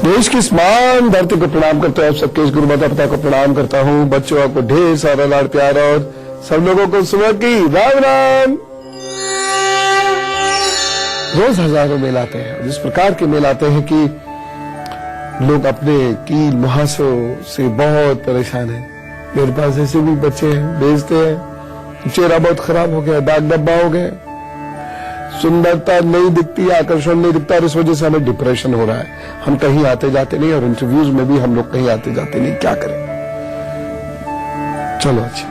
देश की स्मान धरती को प्रणाम करते हैं, आप सबके इस गुरु माता पिता को प्रणाम करता हूँ। बच्चों आपको ढेर सारा लाड़ प्यार और सब लोगों को सुबह की राम राम। रोज हजारों मेल आते हैं, जिस प्रकार के मेल आते हैं कि लोग अपने कील मुहासों से बहुत परेशान हैं। मेरे पास ऐसे भी बच्चे हैं, भेजते हैं चेहरा बहुत खराब हो गया, दाग धब्बा हो गया, सुंदरता नहीं दिखती, आकर्षण नहीं दिखता, और इस वजह से हमें डिप्रेशन हो रहा है। हम कहीं आते जाते नहीं, और इंटरव्यूज में भी हम लोग कहीं आते जाते नहीं, क्या करें। चलो अच्छा,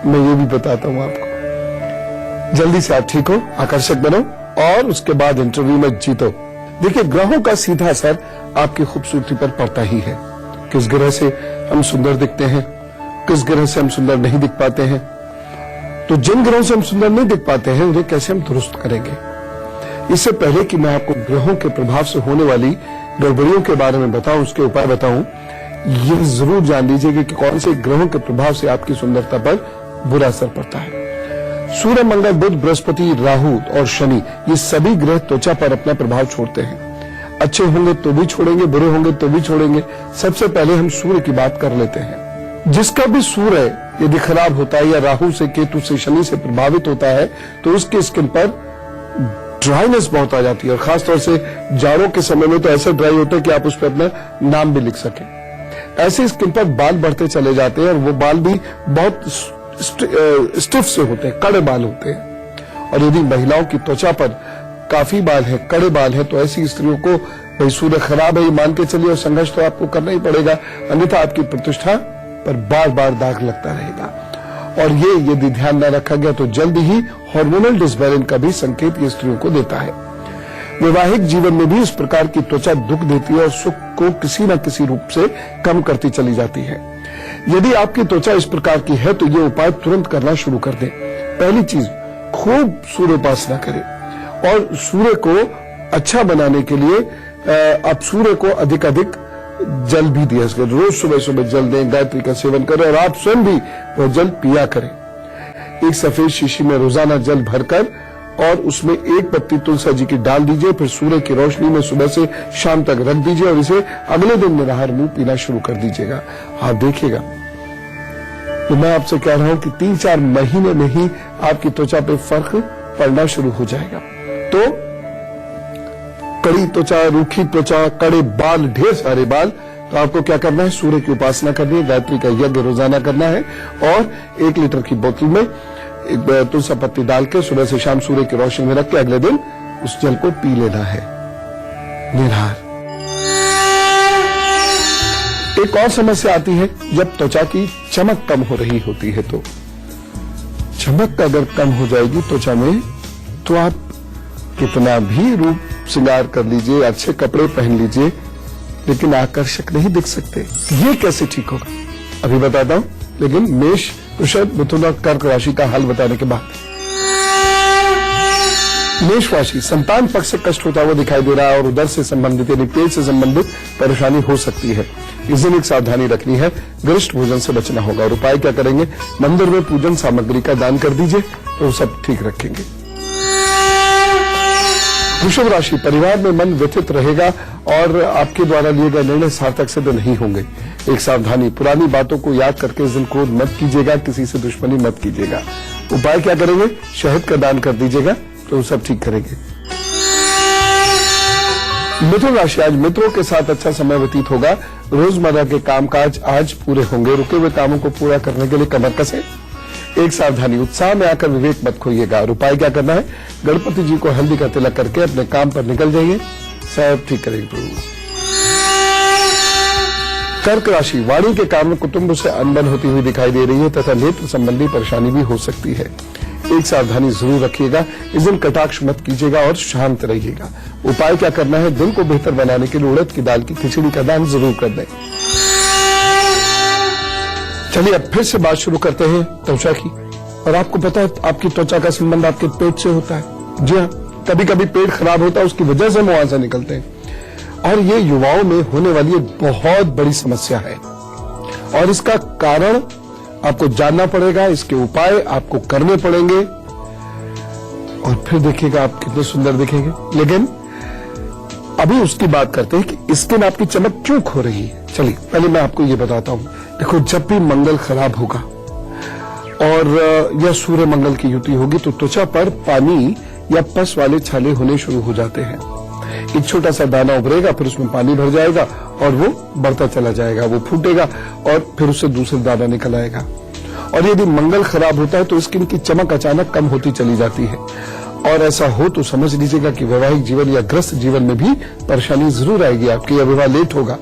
मैं ये भी बताता हूं आपको, जल्दी से आप ठीक हो, आकर्षक बनो, और उसके बाद इंटरव्यू में जीतो। देखिए, ग्रहों का सीधा असर आपकी खूबसूरती पर पड़ता ही है। किस ग्रह से हम सुंदर दिखते हैं, किस ग्रह से हम सुंदर नहीं दिख पाते हैं। तो जिन ग्रहों से हम सुंदर नहीं दिख पाते हैं, उन्हें कैसे हम दुरुस्त करेंगे। इससे पहले कि मैं आपको ग्रहों के प्रभाव से होने वाली गड़बड़ियों के बारे में बताऊं, उसके उपाय बताऊं, यह जरूर जान लीजिए कि कौन से ग्रहों के प्रभाव से आपकी सुंदरता पर बुरा असर पड़ता है। सूर्य, मंगल, बुध, बृहस्पति, राहु और शनि, ये सभी ग्रह त्वचा पर अपना प्रभाव छोड़ते हैं। अच्छे होंगे तो भी छोड़ेंगे, बुरे होंगे तो भी छोड़ेंगे। सबसे पहले हम सूर्य की बात कर लेते हैं। जिसका भी सूर्य यदि खराब होता है या राहु से, केतु से, शनि से प्रभावित होता है, तो उसकी स्किन पर ड्राइनेस बहुत आ जाती है, और खासतौर से जाड़ों के समय में तो ऐसे ड्राई होते हैं कि आप उस पर अपना नाम भी लिख सकें। ऐसे स्किन पर बाल बढ़ते चले जाते हैं, और वो बाल भी बहुत स्टिफ से होते हैं, कड़े बाल होते हैं। और यदि महिलाओं की त्वचा पर काफी बाल है, कड़े बाल है, तो ऐसी स्त्रियों को भाई सूर्य खराब है ये मान के चलिए, और संघर्ष तो आपको करना ही पड़ेगा, अन्यथा आपकी प्रतिष्ठा पर बार बार दाग लगता रहेगा। और ये यदि ध्यान न रखा गया तो जल्द ही हार्मोनल डिसबैलेंस का भी संकेत ये स्त्रियों को देता है। वैवाहिक जीवन में भी इस प्रकार की त्वचा दुख देती है और सुख को किसी न किसी रूप से कम करती चली जाती है। यदि आपकी त्वचा इस प्रकार की है तो ये उपाय तुरंत करना शुरू कर दें। पहली चीज, खूब सूर्योपासना करें, और सूर्य को अच्छा बनाने के लिए आप सूर्य को अधिक जल भी दिया करें। रोज सुबह सुबह जल दें, गायत्री का सेवन करें, और आप स्वयं भी वह जल पिया करें। एक सफेद शीशी में रोजाना जल भरकर और उसमें एक पत्ती तुलसी जी की डाल दीजिए, फिर सूर्य की रोशनी में सुबह से शाम तक रख दीजिए, और इसे अगले दिन निराहार मुंह पीना शुरू कर दीजिएगा। आप देखिएगा, तो मैं आपसे कह रहा हूं कि 3-4 महीने में ही आपकी त्वचा पे फर्क पड़ना शुरू हो जाएगा। तो कड़ी त्वचा, रूखी त्वचा, कड़े बाल, ढेर सारे बाल, तो आपको क्या करना है, सूर्य की उपासना करनी है, गायत्री का यज्ञ रोजाना करना है, और 1 लीटर की बोतल में तुलसी पत्ती डाल के सुबह से शाम सूर्य की रोशनी में रख के अगले दिन उस जल को पी लेना है, निराहार। एक और समस्या आती है जब त्वचा की चमक कम हो रही होती है। तो चमक अगर कम हो जाएगी त्वचा में, तो आप कितना भी रूप श्रृंगार कर लीजिए, अच्छे कपड़े पहन लीजिए, लेकिन आकर्षक नहीं दिख सकते। ये कैसे ठीक होगा, अभी बताता हूं, लेकिन मेष, वृषभ, मिथुन और कर्क राशि का हल बताने के बाद। मेष राशि, संतान पक्ष से कष्ट होता हुआ दिखाई दे रहा है, और उदर से संबंधित यानी पेट से संबंधित परेशानी हो सकती है। इस दिन एक सावधानी रखनी है, गरिष्ठ भोजन से बचना होगा। और उपाय क्या करेंगे, मंदिर में पूजन सामग्री का दान कर दीजिए, तो सब ठीक रखेंगे। वृषभ राशि, परिवार में मन व्यथित रहेगा, और आपके द्वारा लिए गए निर्णय सार्थक सिद्ध नहीं होंगे। एक सावधानी, पुरानी बातों को याद करके इस दिन क्रोध मत कीजिएगा, किसी से दुश्मनी मत कीजिएगा। उपाय क्या करेंगे, शहद का दान कर दीजिएगा, तो सब ठीक करेंगे। मिथुन राशि, आज मित्रों के साथ अच्छा समय व्यतीत होगा। रोजमर्रा के कामकाज आज पूरे होंगे। रुके हुए कामों को पूरा करने के लिए कमर कसें। एक सावधानी, उत्साह में आकर विवेक मत खोइएगा। और उपाय क्या करना है, गणपति जी को हल्दी का तिलक करके अपने काम पर निकल जाइए, सब ठीक करेंगे प्रभु। कर्क राशि, वाणी के कारण कुटुंब से अनबन होती हुई दिखाई दे रही है, तथा नेत्र संबंधी परेशानी भी हो सकती है। एक सावधानी जरूर रखिएगा, इस दिन कटाक्ष मत कीजिएगा और शांत रहिएगा। उपाय क्या करना है, दिन को बेहतर बनाने के लिए उड़द की दाल की खिचड़ी का दान जरूर कर दें। चलिए अब फिर से बात शुरू करते हैं त्वचा की। और आपको पता है, आपकी त्वचा का संबंध आपके पेट से होता है। जी हाँ, कभी कभी पेट खराब होता है, उसकी वजह से मुआवजा निकलते हैं, और ये युवाओं में होने वाली एक बहुत बड़ी समस्या है। और इसका कारण आपको जानना पड़ेगा, इसके उपाय आपको करने पड़ेंगे, और फिर देखिएगा आप कितने सुंदर दिखेंगे। लेकिन अभी उसकी बात करते हैं कि स्किन आपकी चमक क्यों खो रही है। चलिए पहले मैं आपको ये बताता हूं। देखो, जब भी मंगल खराब होगा और या सूर्य मंगल की युति होगी तो त्वचा पर पानी या पस वाले छाले होने शुरू हो जाते हैं। एक छोटा सा दाना उभरेगा, फिर उसमें पानी भर जाएगा और वो बढ़ता चला जाएगा, वो फूटेगा और फिर उससे दूसरा दाना निकल आएगा। और यदि मंगल खराब होता है तो स्किन की चमक अचानक कम होती चली जाती है। और ऐसा हो तो समझ लीजिएगा कि वैवाहिक जीवन या ग्रस्त जीवन में भी परेशानी जरूर आएगी आपकी, या विवाह लेट होगा।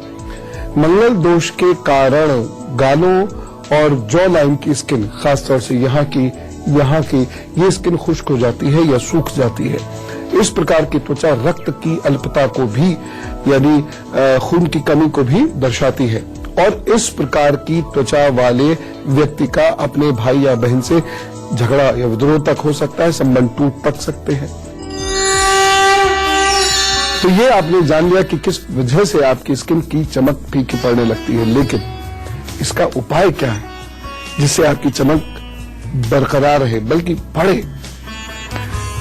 मंगल दोष के कारण गालों और जॉ लाइन की स्किन, खासतौर से यहाँ की ये स्किन खुश्क हो जाती है या सूख जाती है। इस प्रकार की त्वचा रक्त की अल्पता को भी, यानी खून की कमी को भी दर्शाती है। और इस प्रकार की त्वचा वाले व्यक्ति का अपने भाई या बहन से झगड़ा या विद्रोह तक हो सकता है, संबंध टूट तक सकते हैं। तो ये आपने जान लिया कि किस वजह से आपकी स्किन की चमक फीकी पड़ने लगती है, लेकिन इसका उपाय क्या है जिससे आपकी चमक बरकरार रहे, बल्कि बढ़े,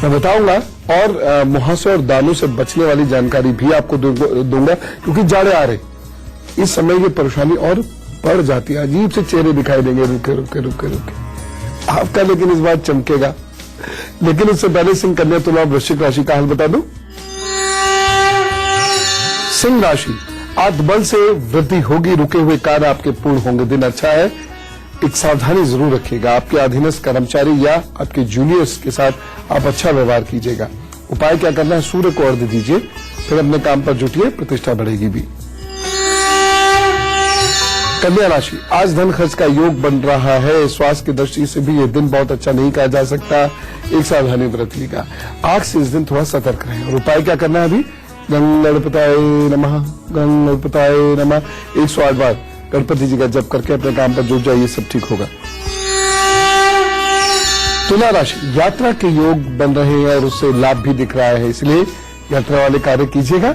मैं बताऊंगा। और मुहासे और दानों से बचने वाली जानकारी भी आपको दूंगा, क्योंकि जाड़े आ रहे, इस समय ये परेशानी और बढ़ जाती है। अजीब से चेहरे दिखाई देंगे, रुके रुके रुके रुके आपका, लेकिन इस बार चमकेगा। लेकिन उससे पहले सिंह, कन्या, तुला, वृश्चिक राशि का हाल बता दूं। सिंह राशि, आत्मबल से वृद्धि होगी, रुके हुए कार्य आपके पूर्ण होंगे, दिन अच्छा है। एक सावधानी जरूर रखिएगा, आपके अधीनस्थ कर्मचारी या आपके जूनियर्स के साथ आप अच्छा व्यवहार कीजिएगा। उपाय क्या करना है, सूर्य को अर्घ्य दीजिए, फिर अपने काम पर जुटिए, प्रतिष्ठा बढ़ेगी भी। कन्या राशि, आज धन खर्च का योग बन रहा है, स्वास्थ्य की दृष्टि से भी यह दिन बहुत अच्छा नहीं कहा जा सकता, एक सावधानी बरतिएगा। आग से इस दिन थोड़ा सतर्क रहें। और उपाय क्या करना है अभी, गणपताय नमः, गणपताय नमः 108 बार गणपति जी का जप करके अपने काम पर जुट जाइए, सब ठीक होगा। तुला राशि, यात्रा के योग बन रहे हैं और उससे लाभ भी दिख रहा है, इसलिए यात्रा वाले कार्य कीजिएगा।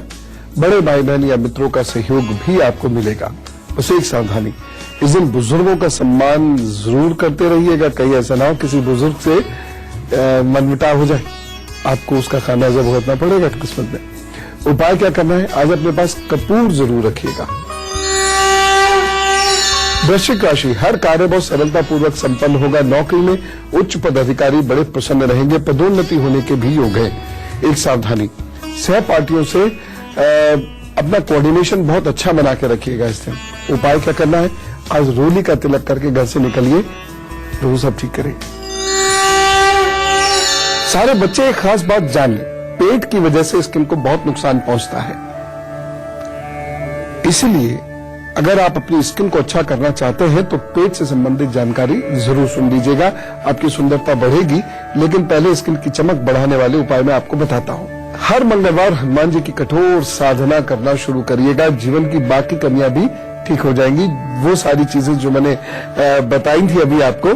बड़े भाई बहन या मित्रों का सहयोग भी आपको मिलेगा। बस एक सावधानी, इस दिन बुजुर्गों का सम्मान जरूर करते रहिएगा, कहीं ऐसा ना हो किसी बुजुर्ग से मनमुटाव हो जाए, आपको उसका खाना जब भुगतना पड़ेगा किस्मत में। उपाय क्या करना है, आज अपने पास कपूर जरूर रखिएगा। वृश्चिक राशि, हर कार्य बहुत सरलता पूर्वक संपन्न होगा, नौकरी में उच्च पदाधिकारी बड़े प्रसन्न रहेंगे, पदोन्नति होने के भी योग है। एक सावधानी, सहपाठियों से अपना कोऑर्डिनेशन बहुत अच्छा बना के रखिएगा इस दिन। उपाय क्या करना है, आज रोली का तिलक करके घर से निकलिए, प्रभु सब ठीक करेंगे। सारे बच्चे एक खास बात जान लें, पेट की वजह से स्किन को बहुत नुकसान पहुंचता है, इसलिए अगर आप अपनी स्किन को अच्छा करना चाहते हैं तो पेट से संबंधित जानकारी जरूर सुन लीजिएगा, आपकी सुंदरता बढ़ेगी। लेकिन पहले स्किन की चमक बढ़ाने वाले उपाय मैं आपको बताता हूं। हर मंगलवार हनुमान जी की कठोर साधना करना शुरू करिएगा, जीवन की बाकी कमियां भी ठीक हो जाएंगी। वो सारी चीजें जो मैंने बताई थी अभी आपको,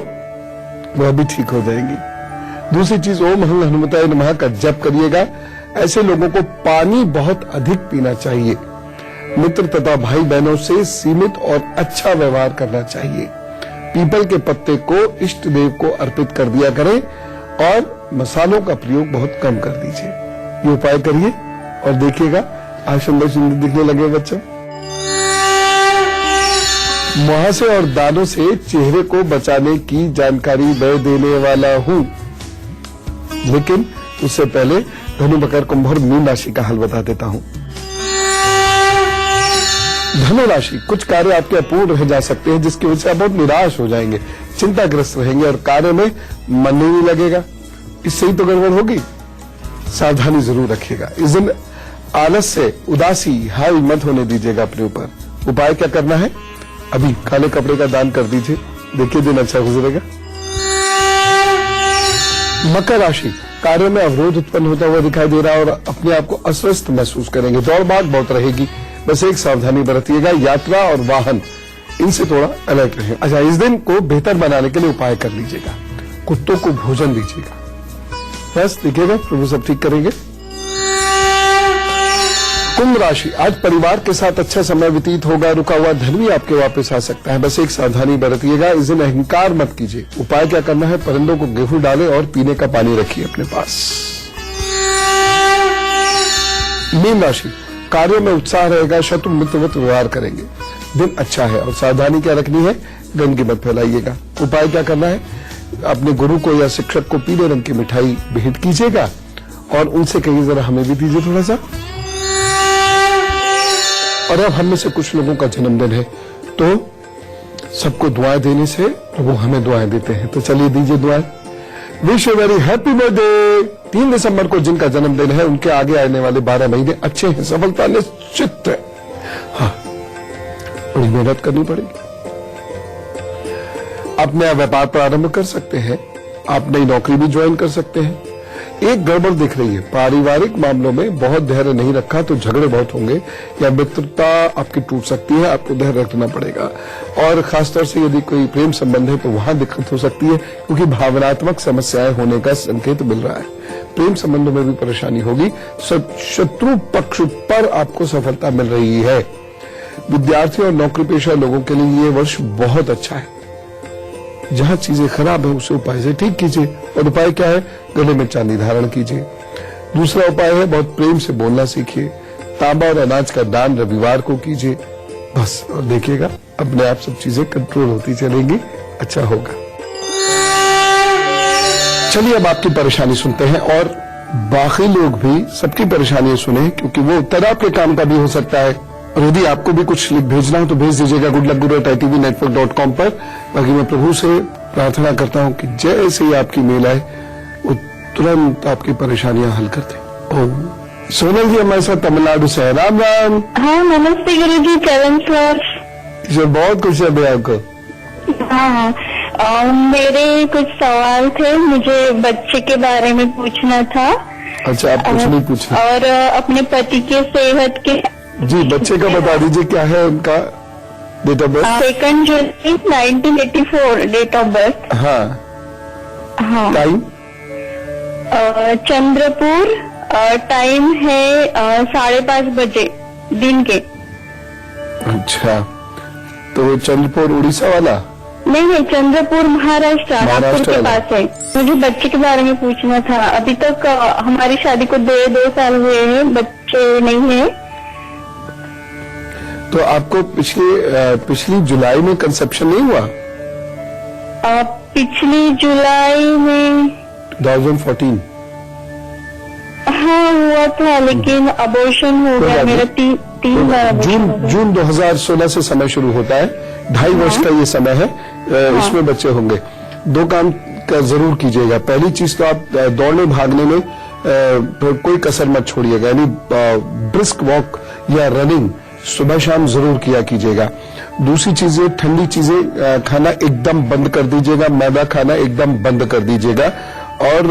वह भी ठीक हो जाएंगी। दूसरी चीज, ओम हनुमताय नमः का जप करिएगा। ऐसे लोगों को पानी बहुत अधिक पीना चाहिए। मित्र तथा भाई बहनों से सीमित और अच्छा व्यवहार करना चाहिए। पीपल के पत्ते को इष्ट देव को अर्पित कर दिया करें और मसालों का प्रयोग बहुत कम कर दीजिए। ये उपाय करिए और देखिएगा आज सुंदर सुंदर दिखने लगे बच्चों। मुहासे और दानों से चेहरे को बचाने की जानकारी मैं देने वाला हूं, लेकिन उससे पहले धनु, मकर, कुंभ और मीन राशि का हाल बता देता हूं। धनु राशि, कुछ कार्य आपके अपूर्ण रह जा सकते हैं जिसकी वजह से आप बहुत निराश हो जाएंगे, चिंताग्रस्त रहेंगे और कार्य में मन नहीं लगेगा। इससे ही तो गड़बड़ होगी, सावधानी जरूर रखिएगा। इस दिन आलस्य, उदासी हावी मत होने दीजिएगा अपने ऊपर। उपाय क्या करना है, अभी काले कपड़े का दान कर दीजिए, देखिए दिन अच्छा गुजरेगा। मकर राशि, कार्य में अवरोध उत्पन्न होता हुआ दिखाई दे रहा है और अपने आप को अस्वस्थ महसूस करेंगे, दौड़ भाग बहुत रहेगी। बस एक सावधानी बरतिएगा, यात्रा और वाहन इनसे थोड़ा अलर्ट रहें। अच्छा, इस दिन को बेहतर बनाने के लिए उपाय कर लीजिएगा, कुत्तों को भोजन दीजिएगा, बस देखिएगा प्रभु सब ठीक करेंगे। कुंभ राशि, आज परिवार के साथ अच्छा समय व्यतीत होगा, रुका हुआ धन भी आपके वापस आ सकता है। बस एक सावधानी बरतिएगा, इस दिन अहंकार मत कीजिए। उपाय क्या करना है, परिंदों को गेहूं डालें और पीने का पानी रखिए अपने पास। मीन राशि, कार्यों में उत्साह रहेगा, शत्रु मित्रवत व्यवहार करेंगे। दिन अच्छा है और सावधानी क्या रखनी है, गंदगी मत फैलाइएगा। उपाय क्या करना है, अपने गुरु को या शिक्षक को पीले रंग की मिठाई भेंट कीजिएगा और उनसे कहिए जरा हमें भी दीजिए थोड़ा सा। और अब हम में से कुछ लोगों का जन्मदिन है तो सबको दुआएं देने से प्रभु हमें दुआएं देते हैं, तो चलिए दीजिए दुआएं। Wish you very happy birthday. 3 दिसंबर को जिनका जन्मदिन है उनके आगे आने वाले 12 महीने अच्छे हैं, सफलता निश्चित है। हाँ, बड़ी मेहनत करनी पड़ेगी। आप नया व्यापार प्रारंभ कर सकते हैं, आप नई नौकरी भी ज्वाइन कर सकते हैं। एक गड़बड़ दिख रही है, पारिवारिक मामलों में बहुत धैर्य नहीं रखा तो झगड़े बहुत होंगे या मित्रता आपकी टूट सकती है, आपको धैर्य रखना पड़ेगा। और खासतौर से यदि कोई प्रेम संबंध है तो वहां दिक्कत हो सकती है क्योंकि भावनात्मक समस्याएं होने का संकेत मिल रहा है। प्रेम संबंधों में भी परेशानी होगी, शत्रु पक्ष पर आपको सफलता मिल रही है। विद्यार्थियों और नौकरी पेशा लोगों के लिए ये वर्ष बहुत अच्छा है। जहां चीजें खराब है उसे उपाय से ठीक कीजिए। और उपाय क्या है, गले में चांदी धारण कीजिए। दूसरा उपाय है बहुत प्रेम से बोलना सीखिए। तांबा और अनाज का दान रविवार को कीजिए, बस। और देखिएगा अपने आप सब चीजें कंट्रोल होती चलेंगी, अच्छा होगा। चलिए अब आपकी परेशानी सुनते हैं और बाकी लोग भी सबकी परेशानियां सुने क्योंकि वो उत्तर आपके काम का भी हो सकता है। और यदि आपको भी कुछ भेजना हो तो भेज दीजिएगा goodluckguru@itvnetwork.com पर। बाकी मैं प्रभु से प्रार्थना करता हूं कि जैसे ही आपकी मेल आए वो तुरंत आपकी परेशानियां हल कर दे। ओम। सोनल जी हमारे साथ तमिलनाडु से है। राम राम। हाँ नमस्ते गुरु जी, चरण सर। जो बहुत खुश है भैया आपको। हाँ, मेरे कुछ सवाल थे, मुझे बच्चे के बारे में पूछना था। अच्छा, आप कुछ नहीं पूछे। और अपने पति के सेहत के। जी, बच्चे का बता दीजिए क्या है उनका डेट ऑफ बर्थ। 2 जुलाई 1984 डेट ऑफ बर्थ। हाँ, टाइम चंद्रपुर, टाइम है 5:30 बजे दिन के। अच्छा, तो चंद्रपुर उड़ीसा वाला? नहीं, चंद्रपुर महाराष्ट्र, नागपुर के पास है। मुझे बच्चे के बारे में पूछना था। अभी तक हमारी शादी को 2 साल हुए हैं, बच्चे नहीं है। तो आपको पिछली जुलाई में कंसेप्शन नहीं हुआ? पिछली जुलाई में 2014। हाँ हुआ था, लेकिन अबॉर्शन हो गया मेरा। 3 बार जून 2016 से समय शुरू होता है, 2.5 वर्ष का ये समय है। इसमें बच्चे होंगे। 2 काम का जरूर कीजिएगा। पहली चीज तो आप दौड़ने भागने में कोई कसर मत छोड़िएगा, यानी ब्रिस्क वॉक या रनिंग सुबह शाम जरूर किया कीजिएगा। दूसरी चीजें, ठंडी चीजें खाना एकदम बंद कर दीजिएगा, मैदा खाना एकदम बंद कर दीजिएगा। और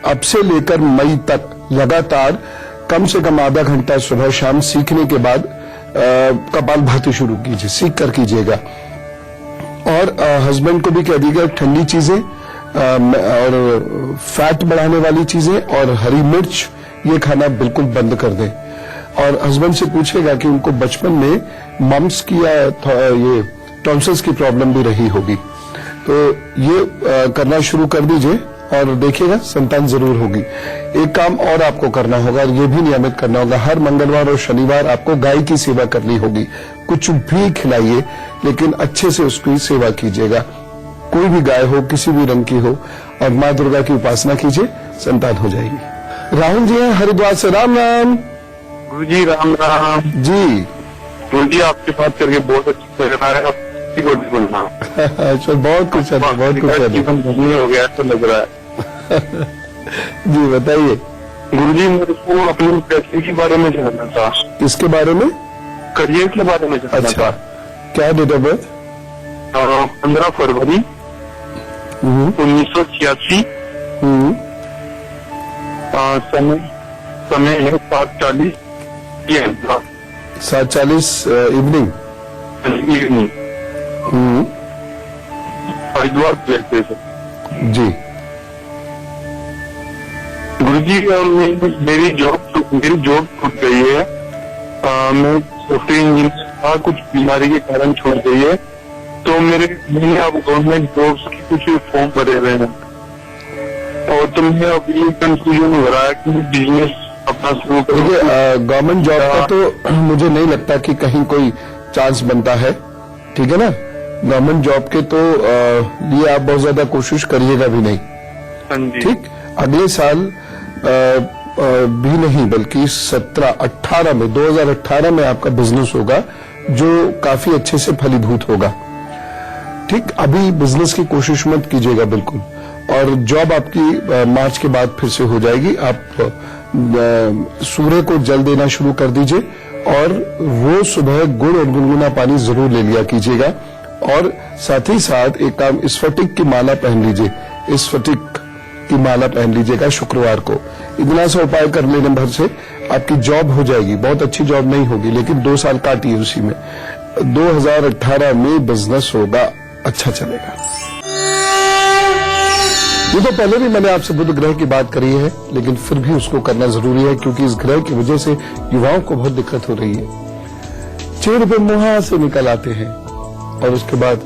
अब से लेकर मई तक लगातार कम से कम आधा घंटा सुबह शाम सीखने के बाद कपालभाति शुरू कीजिए, सीख कर कीजिएगा। और हस्बैंड को भी कह दीजिएगा ठंडी चीजें और फैट बढ़ाने वाली चीजें और हरी मिर्च ये खाना बिल्कुल बंद कर दें। और हस्बैंड से पूछेगा कि उनको बचपन में मम्स की या ये टॉन्सिल्स की प्रॉब्लम भी रही होगी, तो ये करना शुरू कर दीजिए और देखिएगा संतान जरूर होगी। एक काम और आपको करना होगा, ये भी नियमित करना होगा, हर मंगलवार और शनिवार आपको गाय की सेवा करनी होगी। कुछ भी खिलाइए लेकिन अच्छे से उसकी सेवा कीजिएगा। कोई भी गाय हो, किसी भी रंग की हो, और माँ दुर्गा की उपासना कीजिए, संतान हो जाएगी। राहुल जी हैं हरिद्वार से। राम राम। गुरु जी राम राम जी। गुरु जी आपके बात करके बहुत अच्छा लग रहा है। अच्छा, बहुत कुछ है, बहुत कुछ है। जीवन धन्य हो गया ऐसा लग रहा है। जी बताइए। गुरु जी मेरे को अपने पैसे के बारे में जानना था। किसके बारे में? करियर के बारे में जानना था। क्या डेट ऑफ बर्थ? 15 फरवरी 1986। समय है 7:40 PM। 7:40 इवनिंग। हरिद्वार से। जी गुरु जी, मेरी जॉब छूट गई है। मैं सॉफ्टवेयर इंजीनियर कुछ बीमारी के कारण छोड़ गई है, तो मैंने अब गवर्नमेंट जॉब्स की कुछ फॉर्म भरे हुए हैं। और तो मैं अभी कंफ्यूजन हो रहा है कि बिजनेस अपना शुरू करूँ। देखिए गवर्नमेंट जॉब का तो मुझे नहीं लगता कि कहीं कोई चांस बनता है, ठीक है ना। गवर्नमेंट जॉब के तो लिए आप बहुत ज्यादा कोशिश करिएगा भी नहीं, हाँ जी। ठीक। अगले साल भी नहीं बल्कि 17-18 में 2018 में आपका बिजनेस होगा जो काफी अच्छे से फलीभूत होगा, ठीक। अभी बिजनेस की कोशिश मत कीजिएगा बिल्कुल। और जॉब आपकी मार्च के बाद फिर से हो जाएगी। आप सूर्य को जल देना शुरू कर दीजिए और रोज सुबह गुड़ और गुनगुना पानी जरूर ले लिया कीजिएगा। और साथ ही साथ एक काम, स्फटिक की माला पहन लीजिए, स्फटिक की माला पहन लीजिएगा शुक्रवार को। इतना सा उपाय कर लेने भर से आपकी जॉब हो जाएगी। बहुत अच्छी जॉब नहीं होगी लेकिन 2 साल काटिए उसी में। 2018 में बिजनेस होगा, अच्छा चलेगा। ये तो पहले भी मैंने आपसे बुध ग्रह की बात करी है लेकिन फिर भी उसको करना जरूरी है क्योंकि इस ग्रह की वजह से युवाओं को बहुत दिक्कत हो रही है। चेहरे पे मुहां से निकल आते हैं और उसके बाद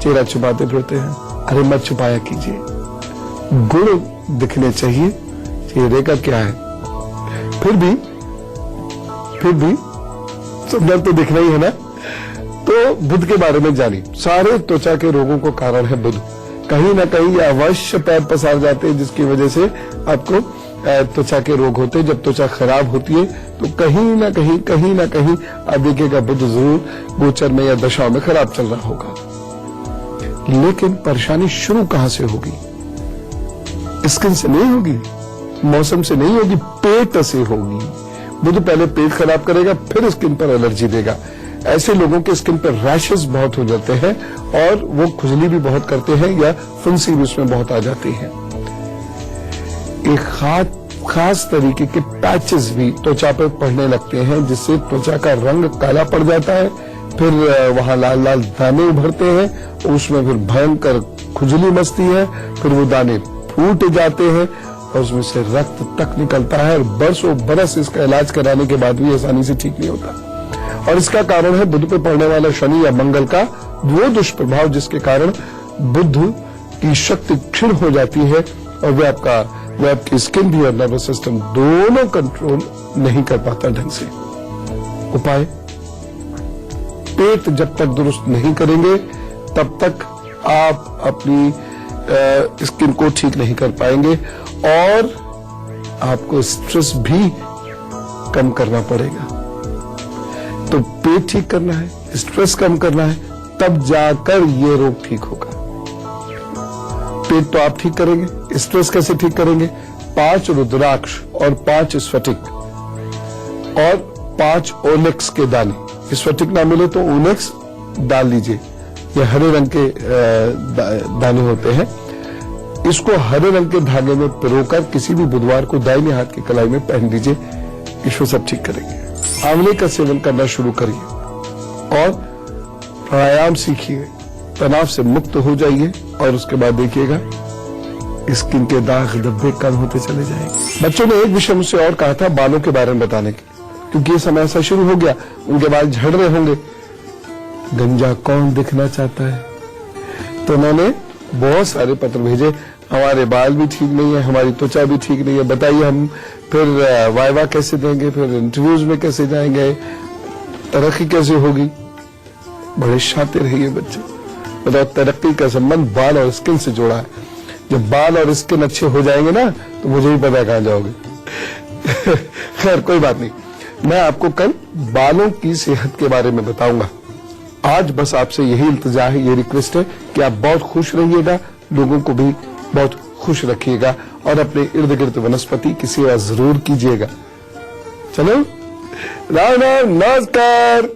चेहरा छुपाते फिरते हैं। अरे मत छुपाया कीजिए, गुण दिखने चाहिए, चेहरे का क्या है। फिर भी सुंदर तो दिखना ही है ना। तो बुध के बारे में जानिए। सारे त्वचा के रोगों को कारण है बुध। कहीं ना कहीं ये अवश्य पैर पसार जाते हैं जिसकी वजह से आपको त्वचा के रोग होते हैं। जब त्वचा खराब होती है तो कहीं ना कहीं आप देखिएगा बुध जरूर गोचर में या दशाओं में खराब चल रहा होगा। लेकिन परेशानी शुरू कहां से होगी? स्किन से नहीं होगी, मौसम से नहीं होगी, पेट से होगी। बुध पहले पेट खराब करेगा फिर स्किन पर एलर्जी देगा। ऐसे लोगों के स्किन पर रैशेस बहुत हो जाते हैं और वो खुजली भी बहुत करते हैं या फुंसी भी उसमें बहुत आ जाती है। एक खास तरीके के पैचेस भी त्वचा पर पड़ने लगते हैं जिससे त्वचा का रंग काला पड़ जाता है। फिर वहां लाल लाल दाने उभरते हैं, उसमें फिर भयंकर खुजली मचती है, फिर वो दाने फूट जाते हैं और उसमें से रक्त तक निकलता है और बरसों बरस इसका इलाज कराने के बाद भी आसानी से ठीक नहीं होता। और इसका कारण है बुध पे पड़ने वाला शनि या मंगल का वो दुष्प्रभाव जिसके कारण बुध की शक्ति क्षीण हो जाती है और वो आपकी स्किन भी और नर्वस सिस्टम दोनों कंट्रोल नहीं कर पाता ढंग से। उपाय, पेट जब तक दुरुस्त नहीं करेंगे तब तक आप अपनी स्किन को ठीक नहीं कर पाएंगे और आपको स्ट्रेस भी कम करना पड़ेगा। तो पेट ठीक करना है, स्ट्रेस कम करना है, तब जाकर ये रोग ठीक होगा। पेट तो आप ठीक करेंगे, स्ट्रेस कैसे ठीक करेंगे? 5 रुद्राक्ष और 5 स्फटिक और 5 ओनेक्स के दाने। स्फटिक ना मिले तो ओनेक्स डाल लीजिए, ये हरे रंग के दाने होते हैं। इसको हरे रंग के धागे में पिरोकर किसी भी बुधवार को दाहिने हाथ की कलाई में पहन लीजिए, ईश्वर सब ठीक करेंगे। आंवले का सेवन करना शुरू करिए और प्राणायाम सीखिए, तनाव से मुक्त हो जाइए और उसके बाद देखिएगा स्किन के दाग धब्बे कम होते चले जाएंगे। बच्चों ने एक विषय मुझसे और कहा था बालों के बारे में बताने के, क्योंकि ये समय ऐसा शुरू हो गया, उनके बाल झड़ रहे होंगे। गंजा कौन दिखना चाहता है? तो उन्होंने बहुत सारे पत्र भेजे, हमारे बाल भी ठीक नहीं है, हमारी त्वचा भी ठीक नहीं है, बताइए हम फिर वाइवा कैसे देंगे, फिर इंटरव्यूज में कैसे जाएंगे, तरक्की कैसे होगी। बड़े शातिर है ये बच्चे। बताओ, तरक्की का संबंध बाल और स्किन से जोड़ा है। जब बाल और स्किन अच्छे हो जाएंगे ना तो मुझे भी पता कहां जाओगे। खैर कोई बात नहीं, मैं आपको कल बालों की सेहत के बारे में बताऊंगा। आज बस आपसे यही इल्तिजा है, ये रिक्वेस्ट है कि आप बहुत खुश रहिएगा, लोगों को भी बहुत खुश रखिएगा और अपने इर्द गिर्द वनस्पति की सेवा जरूर कीजिएगा। चलो, राम राम, नमस्कार।